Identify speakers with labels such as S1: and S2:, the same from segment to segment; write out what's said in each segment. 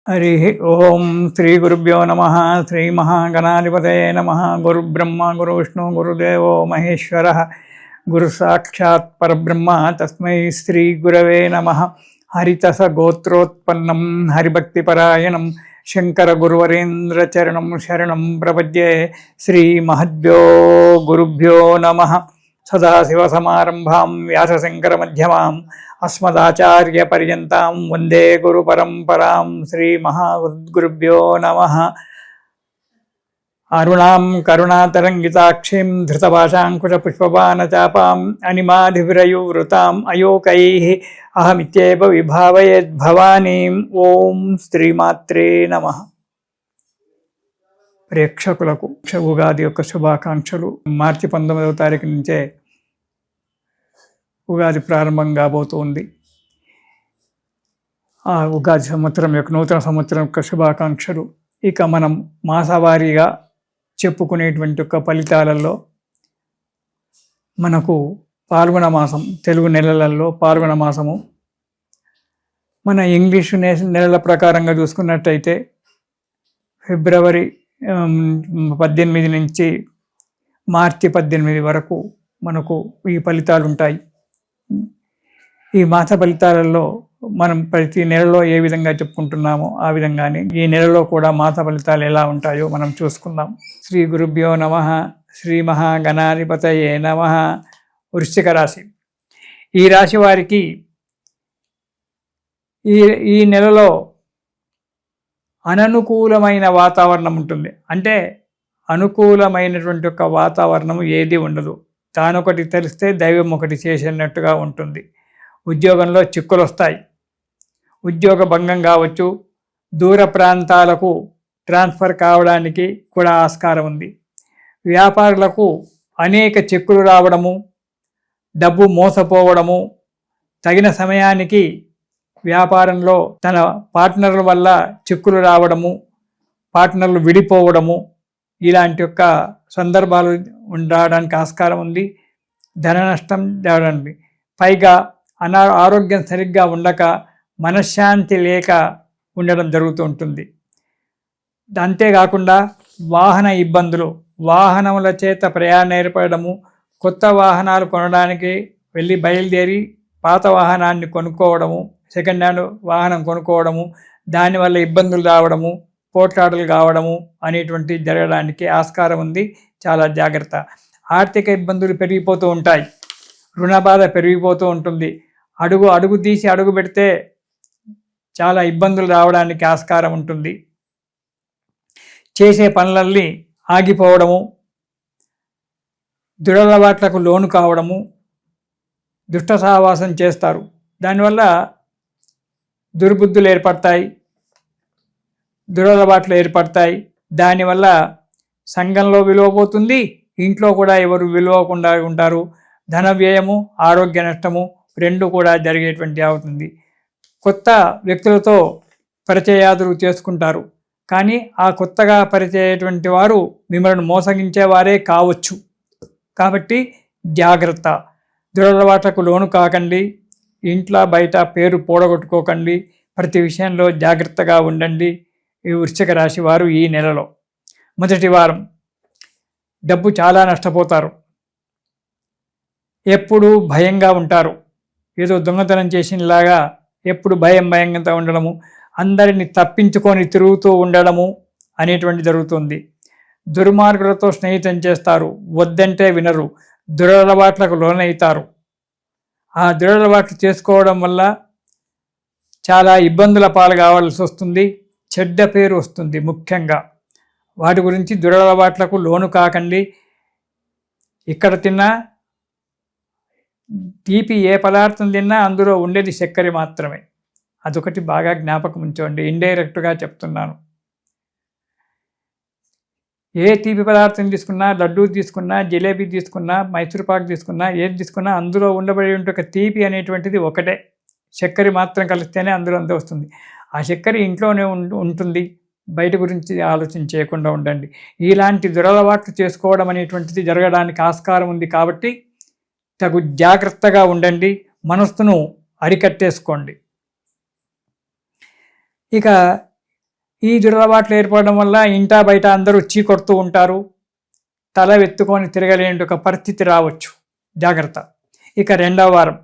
S1: हरि ओम श्री गुरुभ्यो नमः। श्री महागणाधिपतये नमः। गुरुब्रह्मा गुरुविष्णु गुरुदेवो महेश्वरः गुरु साक्षात् परब्रह्म तस्मै श्री गुरवे नमः। हरितस गोत्रोत्पन्नं हरिभक्तिपरायणं शंकर गुरुवरेन्द्र चरणं शरणं प्रपद्ये। श्री महद्भ्यो गुरुभ्यो नमः। सदाशिवसमारम्भां व्यासशङ्करमध्यमाम् अस्मदाचार्यपर्यन्तां वन्दे गुरुपरम्परां। श्रीमहागुरुभ्यो नमः। अरुणां करुणातरङ्गिताक्षीं धृतपाशाङ्कुशपुष्पबाणचापाम् अनिमाधिविरयुवृताम् अयोकैः अहमित्येव विभावयेद्भवानीम्। ఓం శ్రీమాత్రే నమః. ప్రేక్షకులకు ఉగాది యొక్క శుభాకాంక్షలు. మార్చి 19వ తారీఖు నుంచే ఉగాది ప్రారంభం కాబోతుంది. ఆ ఉగాది సంవత్సరం యొక్క నూతన సంవత్సరం యొక్క శుభాకాంక్షలు. ఇక మనం మాసవారీగా చెప్పుకునేటువంటి యొక్క ఫలితాలలో మనకు పాల్గొన మాసం, తెలుగు నెలలలో పాల్గొన మాసము మన ఇంగ్లీషు నెలల ప్రకారంగా చూసుకున్నట్టయితే ఫిబ్రవరి 18 నుంచి మార్చి 18 వరకు మనకు ఈ ఫలితాలు ఉంటాయి. ఈ మాస ఫలితాలలో మనం ప్రతి నెలలో ఏ విధంగా చెప్పుకుంటున్నామో ఆ విధంగానే ఈ నెలలో కూడా మాస ఫలితాలు ఎలా ఉంటాయో మనం చూసుకుందాం. శ్రీ గురుభ్యో నమః. శ్రీ మహాగణాధిపతయే నమః. వృశ్చిక రాశి. ఈ రాశి వారికి ఈ నెలలో అననుకూలమైన వాతావరణం ఉంటుంది. అంటే అనుకూలమైనటువంటి ఒక వాతావరణం ఏది ఉండదు. తానొకటి తెలిస్తే దైవం ఒకటి చేసినట్టుగా ఉంటుంది. ఉద్యోగంలో చిక్కులు వస్తాయి. ఉద్యోగ భంగం కావచ్చు. దూర ప్రాంతాలకు ట్రాన్స్ఫర్ కావడానికి కూడా ఆస్కారం ఉంది. వ్యాపారులకు అనేక చెక్కులు రావడము, డబ్బు మోసపోవడము, తగిన సమయానికి వ్యాపారంలో తన పార్ట్నర్ల వల్ల చిక్కులు రావడము, పార్ట్నర్లు విడిపోవడము, ఇలాంటి యొక్క సందర్భాలు ఉండడానికి ఆస్కారం ఉంది. ధన నష్టం రావడానికి, పైగా ఆరోగ్యం సరిగ్గా ఉండక మనశ్శాంతి లేక ఉండడం జరుగుతూ ఉంటుంది. అంతేకాకుండా వాహన ఇబ్బందులు, వాహనముల చేత ప్రయాణం ఏర్పడము, కొత్త వాహనాలు కొనడానికి వెళ్ళి బయలుదేరి పాత వాహనాన్ని కొనుక్కోవడము, సెకండ్ హ్యాండ్ వాహనం కొనుక్కోవడము, దానివల్ల ఇబ్బందులు రావడము, పోట్లాటలు కావడము అనేటువంటి జరగడానికి ఆస్కారం ఉంది. చాలా జాగ్రత్త. ఆర్థిక ఇబ్బందులు పెరిగిపోతూ ఉంటాయి. రుణ బాధ పెరిగిపోతూ ఉంటుంది. అడుగు తీసి అడుగు పెడితే చాలా ఇబ్బందులు రావడానికి ఆస్కారం ఉంటుంది. చేసే పనులన్నీ ఆగిపోవడము, దురలవాట్లకు లోను కావడము, దుష్ట సహవాసం చేస్తారు. దానివల్ల దుర్బుద్ధులు ఏర్పడతాయి, దురలవాట్లు ఏర్పడతాయి. దానివల్ల సంఘంలో విలువ పోతుంది, ఇంట్లో కూడా ఎవరు విలువకుండా ఉంటారు. ధన వ్యయము, ఆరోగ్య నష్టము రెండు కూడా జరిగేటువంటి అవుతుంది. కొత్త వ్యక్తులతో పరిచయాదులు చేసుకుంటారు. కానీ ఆ కొత్తగా పరిచయటువంటి వారు మిమ్మల్ని మోసగించేవారే కావచ్చు. కాబట్టి జాగ్రత్త. దురలవాట్లకు లోను కాకండి. ఇంట్లో బయట పేరు పోడగొట్టుకోకండి. ప్రతి విషయంలో జాగ్రత్తగా ఉండండి. ఈ వృశ్చిక రాశి వారు ఈ నెలలో మొదటి వారం డబ్బు చాలా నష్టపోతారు. ఎప్పుడు భయంగా ఉంటారు. ఏదో దొంగతనం చేసినలాగా ఎప్పుడు భయంగా ఉండడము, అందరిని తప్పించుకొని తిరుగుతూ ఉండడము అనేటువంటి జరుగుతుంది. దుర్మార్గులతో స్నేహితం చేస్తారు. వద్దంటే వినరు. దురలవాట్లకు లోనవుతారు. ఆ దురలవాట్లు చేసుకోవడం వల్ల చాలా ఇబ్బందుల పాలు కావాల్సి వస్తుంది. చెడ్డ పేరు వస్తుంది. ముఖ్యంగా వాటి గురించి దురలవాట్లకు లోను కాకండి. ఇక్కడ తిన్నా తీపి ఏ పదార్థం తిన్నా అందులో ఉండేది చక్కెర మాత్రమే. అదొకటి బాగా జ్ఞాపకం ఉంచుకోండి. ఇండైరెక్ట్గా చెప్తున్నాను. ఏ తీపి పదార్థం తీసుకున్నా, లడ్డూ తీసుకున్నా, జిలేబీ తీసుకున్నా, మైసూర్పాకు తీసుకున్నా, ఏది తీసుకున్నా అందులో ఉండబడి ఉంటే తీపి అనేటువంటిది ఒకటే. చక్కెర మాత్రం కలిస్తేనే అందులో అంత వస్తుంది. ఆ చక్కెర ఇంట్లోనే ఉంటుంది. బయట గురించి ఆలోచన చేయకుండా ఉండండి. ఇలాంటి దురలవాట్లు చేసుకోవడం అనేటువంటిది జరగడానికి ఆస్కారం ఉంది. కాబట్టి తగు జాగ్రత్తగా ఉండండి. మనస్సును అరికట్టేసుకోండి. ఇక ఈ దురలవాట్లు ఏర్పడడం వల్ల ఇంటా బయట అందరూ చీకొడుతూ ఉంటారు. తల ఎత్తుకొని తిరగలేని ఒక పరిస్థితి రావచ్చు. జాగ్రత్త. ఇక 2వ వారం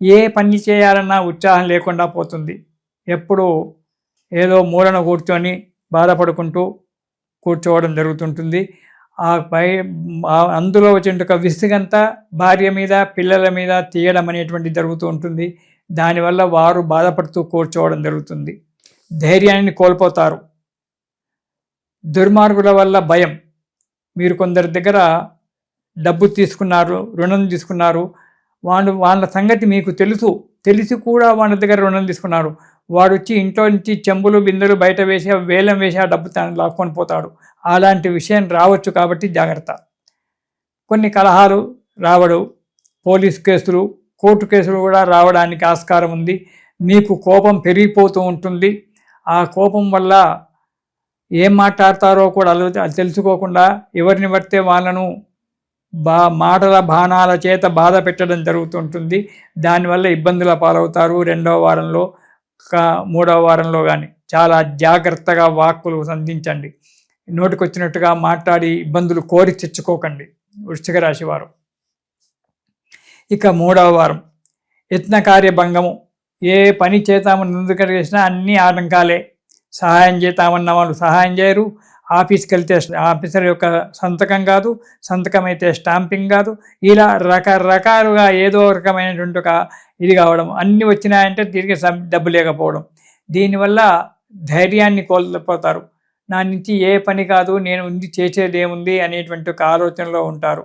S1: ఏ పని చేయాలన్నా ఉత్సాహం లేకుండా పోతుంది. ఎప్పుడూ ఏదో మూలన కూర్చొని బాధపడుకుంటూ కూర్చోవడం జరుగుతుంటుంది. అందులో వచ్చిన ఒక విసుగంతా భార్య మీద పిల్లల మీద తీయడం అనేటువంటి జరుగుతూ ఉంటుంది. దానివల్ల వారు బాధపడుతూ కూర్చోవడం జరుగుతుంది. ధైర్యాన్ని కోల్పోతారు. దుర్మార్గుల వల్ల భయం. మీరు కొందరి దగ్గర డబ్బు తీసుకున్నారు, రుణం తీసుకున్నారు. వాళ్ళ సంగతి మీకు తెలిసి కూడా వాళ్ళ దగ్గర రుణం తీసుకున్నారు. వాడు వచ్చి ఇంట్లో నుంచి చెంబులు బిందెలు బయట వేసి వేలం వేసి ఆ డబ్బు తాను లాక్కొని పోతాడు. అలాంటి విషయం రావచ్చు. కాబట్టి జాగ్రత్త. కొన్ని కలహాలు రావడం, పోలీస్ కేసులు, కోర్టు కేసులు కూడా రావడానికి ఆస్కారం ఉంది. మీకు కోపం పెరిగిపోతూ ఉంటుంది. ఆ కోపం వల్ల ఏం మాట్లాడతారో కూడా తెలుసుకోకుండా ఎవరిని పడితే వాళ్ళను మాటల బాణాల చేత బాధ పెట్టడం జరుగుతుంటుంది. దానివల్ల ఇబ్బందుల పాలవుతారు. 2వ వారంలో 3వ వారంలో కానీ చాలా జాగ్రత్తగా వాక్కులు సంధించండి. నోటికొచ్చినట్టుగా మాట్లాడి ఇబ్బందులు కోరి తెచ్చుకోకండి వృశ్చిక రాశి వారు. ఇక 3వ వారం యత్నకార్య భంగము. ఏ పని చేతామని ముందుకు చేసినా అన్నీ ఆటంకాలే. సహాయం చేద్దామన్న వాళ్ళు సహాయం చేయరు. ఆఫీస్కి వెళ్తే ఆఫీసర్ యొక్క సంతకం కాదు, సంతకం అయితే స్టాంపింగ్ కాదు. ఇలా రకరకాలుగా ఏదో రకమైనటువంటి ఒక ఇది కావడం, అన్నీ వచ్చినాయంటే తిరిగి డబ్బు లేకపోవడం. దీనివల్ల ధైర్యాన్ని కోల్పోతారు. నా నుంచి ఏ పని కాదు, నేను ఉంది చేసేది ఏముంది అనేటువంటి ఒక ఆలోచనలో ఉంటారు.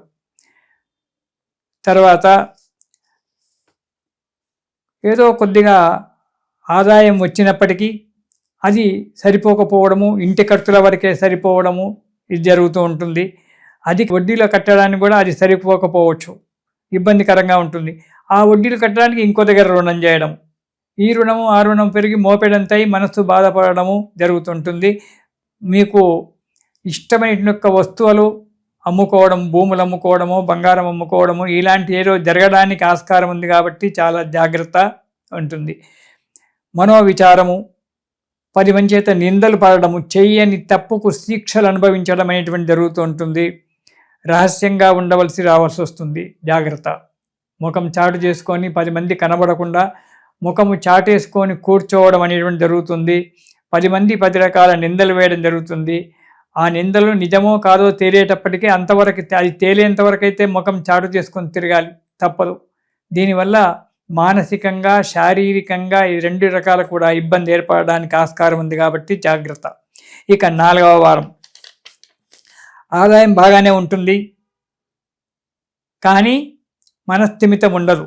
S1: తర్వాత ఏదో కొద్దిగా ఆదాయం వచ్చినప్పటికీ అది సరిపోకపోవడము, ఇంటి ఖర్చుల వరకే సరిపోవడము ఇది జరుగుతూ ఉంటుంది. అది వడ్డీలో కట్టడానికి కూడా అది సరిపోకపోవచ్చు, ఇబ్బందికరంగా ఉంటుంది. ఆ వడ్డీలు కట్టడానికి ఇంకో దగ్గర రుణం చేయడం, ఈ రుణము ఆ రుణం పెరిగి మోపెడంతై మనస్సు బాధపడము జరుగుతుంటుంది. మీకు ఇష్టమైన వస్తువులు అమ్ముకోవడం, భూములు అమ్ముకోవడము, బంగారం అమ్ముకోవడము ఇలాంటి ఏదో జరగడానికి ఆస్కారం ఉంది. కాబట్టి చాలా జాగ్రత్త ఉంటుంది. మనోవిచారము, 10 మంది చేత నిందలు పడడము, చెయ్యని తప్పుకు శిక్షలు అనుభవించడం అనేటువంటి జరుగుతూ ఉంటుంది. రహస్యంగా రావాల్సి వస్తుంది. జాగ్రత్త. ముఖం చాటు చేసుకొని 10 మంది కనబడకుండా ముఖము చాటేసుకొని కూర్చోవడం అనేటువంటి జరుగుతుంది. 10 మంది 10 రకాల నిందలు వేయడం జరుగుతుంది. ఆ నిందలు నిజమో కాదో తేలేటప్పటికీ అంతవరకు, అది తేలేంతవరకు అయితే ముఖం చాటు చేసుకొని తిరగాలి, తప్పదు. దీనివల్ల మానసికంగా శారీరకంగా ఈ 2 రకాల కూడా ఇబ్బంది ఏర్పడడానికి ఆస్కారం ఉంది. కాబట్టి జాగ్రత్త. ఇక 4వ వారం ఆదాయం బాగానే ఉంటుంది, కానీ మనస్థిమితం ఉండదు.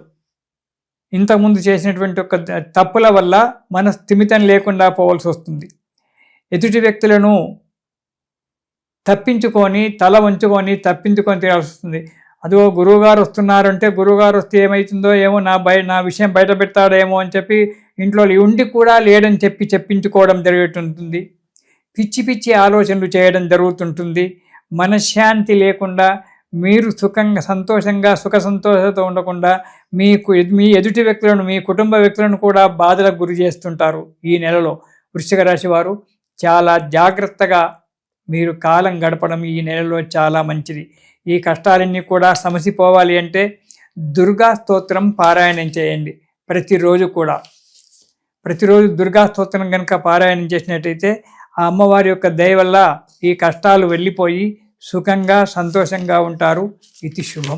S1: ఇంతకుముందు చేసినటువంటి ఒక తప్పుల వల్ల మనస్థిమితం లేకుండా పోవాల్సి వస్తుంది. ఎదుటి వ్యక్తులను తప్పించుకొని తల వంచుకొని తప్పించుకొని తినాల్సి వస్తుంది. అదో గురువుగారు వస్తున్నారంటే గురువుగారు వస్తే ఏమవుతుందో ఏమో, నా విషయం బయట పెడతాడేమో అని చెప్పి ఇంట్లో ఉండి కూడా లేడని చెప్పించుకోవడం జరుగుతుంటుంది. పిచ్చి పిచ్చి ఆలోచనలు చేయడం జరుగుతుంటుంది. మనశ్శాంతి లేకుండా మీరు సంతోషంగా సుఖ సంతోషంతో ఉండకుండా మీ ఎదుటి వ్యక్తులను, మీ కుటుంబ వ్యక్తులను కూడా బాధలకు గురి చేస్తుంటారు. ఈ నెలలో వృశ్చిక రాశి వారు చాలా జాగ్రత్తగా మీరు కాలం గడపడం ఈ నెలలో చాలా మంచిది. ఈ కష్టాలన్నీ కూడా సమసిపోవాలి అంటే దుర్గా స్తోత్రం పారాయణం చేయండి. ప్రతిరోజు దుర్గా స్తోత్రం కనుక పారాయణం చేసినట్టయితే ఆ అమ్మవారి యొక్క దయ వల్ల ఈ కష్టాలు వెళ్ళిపోయి సుఖంగా సంతోషంగా ఉంటారు. ఇది శుభం.